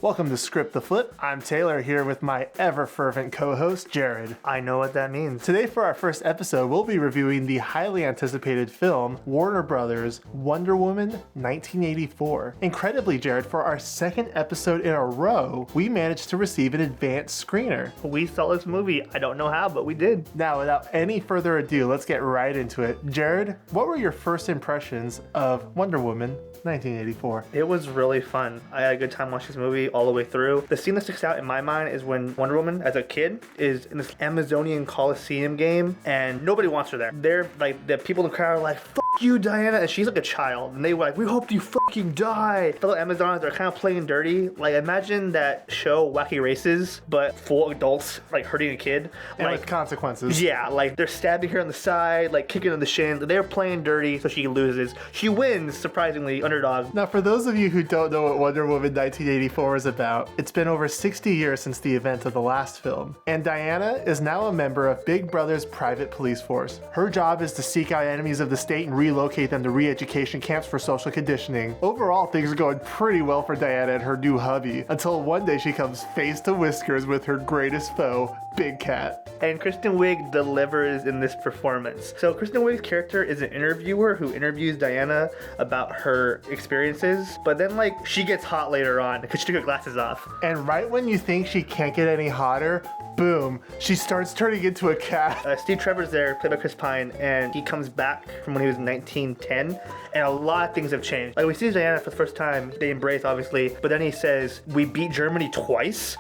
Welcome to Script the Flip. I'm Taylor here with my ever-fervent co-host, Jared. I know what that means. Today for our first episode, we'll be reviewing the highly anticipated film, Warner Brothers' Wonder Woman 1984. Incredibly, Jared, for our second episode in a row, we managed to receive an advanced screener. We saw this movie. I don't know how, but we did. Now, without any further ado, let's get right into it. Jared, what were your first impressions of Wonder Woman 1984? It was really fun. I had a good time watching this movie all the way through. The scene that sticks out in my mind is when Wonder Woman, as a kid, is in this Amazonian Coliseum game and nobody wants her there. They're like, the people in the crowd are like, "Fuck you, Diana," and she's like a child. And they were like, "We hope you fucking die." Fellow Amazons are kind of playing dirty. Like, imagine that show, Wacky Races, but full adults, like, hurting a kid. And like, with consequences. Yeah, like, they're stabbing her on the side, like, kicking her in the shin. They're playing dirty, so she loses. She wins, surprisingly, underdog. Now, for those of you who don't know what Wonder Woman 1984 is about, it's been over 60 years since the event of the last film, and Diana is now a member of Big Brother's private police force. Her job is to seek out enemies of the state and relocate them to re-education camps for social conditioning. Overall, things are going pretty well for Diana and her new hubby, until one day she comes face to whiskers with her greatest foe, Big Cat. And Kristen Wiig delivers in this performance. So Kristen Wiig's character is an interviewer who interviews Diana about her experiences, but then, like, she gets hot later on because she took her glasses off. And right when you think she can't get any hotter, boom, she starts turning into a cat. Steve Trevor's there, played by Chris Pine, and he comes back from when he was in 1910, and a lot of things have changed. Like, we see Diana for the first time, they embrace, obviously, but then he says, "We beat Germany twice?"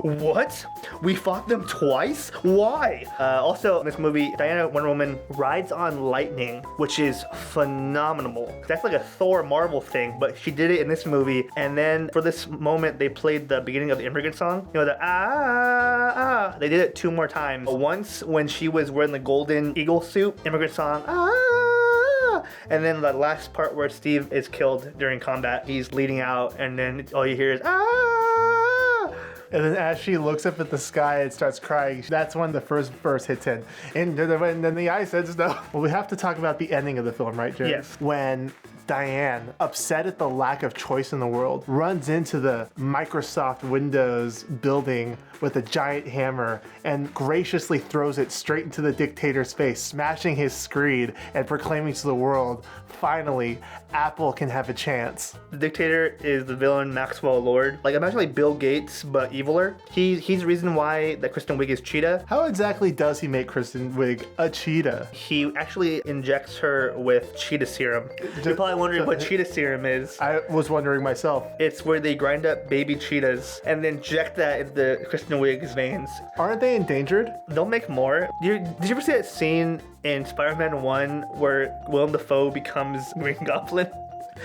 What? We fought them twice? Why? Also, in this movie, Diana, Wonder Woman, rides on lightning, which is phenomenal. That's like a Thor Marvel thing, but she did it in this movie. And then for this moment, they played the beginning of the Immigrant Song. You know, the ah, ah. They did it 2 more times. Once when she was wearing the golden eagle suit, Immigrant Song, ah. And then the last part where Steve is killed during combat, he's leading out, and then all you hear is ah. And then as she looks up at the sky and starts crying, that's when the first verse hits in. And then the eye says no. Well, we have to talk about the ending of the film, right, Jared? Yes. When Diane, upset at the lack of choice in the world, runs into the Microsoft Windows building with a giant hammer and graciously throws it straight into the dictator's face, smashing his screen and proclaiming to the world, finally, Apple can have a chance. The dictator is the villain Maxwell Lord. Like, imagine like Bill Gates, but eviler. He's the reason why that Kristen Wiig is Cheetah. How exactly does he make Kristen Wiig a cheetah? He actually injects her with cheetah serum. You're probably wondering what cheetah serum is. I was wondering myself. It's where they grind up baby cheetahs and then inject that into Kristen Wiig's veins. Aren't they endangered? They'll make more. Did you ever see that scene in Spider-Man 1 where Willem Dafoe becomes Green Goblin?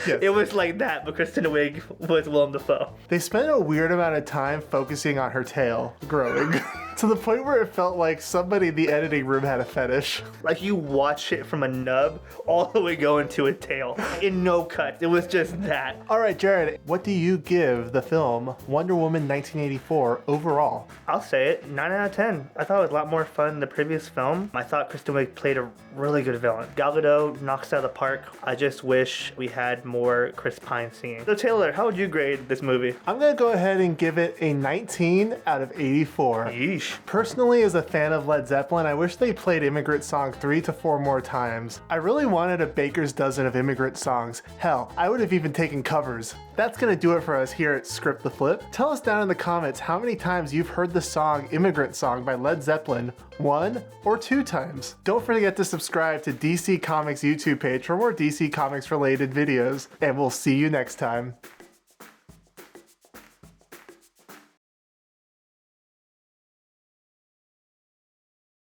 Yes. It was like that, but Kristen Wiig was Willem Dafoe. They spent a weird amount of time focusing on her tail growing to the point where it felt like somebody in the editing room had a fetish. Like, you watch it from a nub all the way going to a tail in no cuts. It was just that. All right, Jared, what do you give the film Wonder Woman 1984 overall? I'll say it, 9 out of 10. I thought it was a lot more fun than the previous film. I thought Kristen Wiig played a really good villain. Gal Gadot knocks it out of the park. I just wish we had more Chris Pine singing. So Taylor, how would you grade this movie? I'm gonna go ahead and give it a 19 out of 84. Yeesh. Personally, as a fan of Led Zeppelin, I wish they played Immigrant Song 3 to 4 more times. I really wanted a baker's dozen of Immigrant songs. Hell, I would have even taken covers. That's gonna do it for us here at Script the Flip. Tell us down in the comments how many times you've heard the song Immigrant Song by Led Zeppelin, 1 or 2 times. Don't forget to subscribe to DC Comics YouTube page for more DC Comics related videos, and we'll see you next time.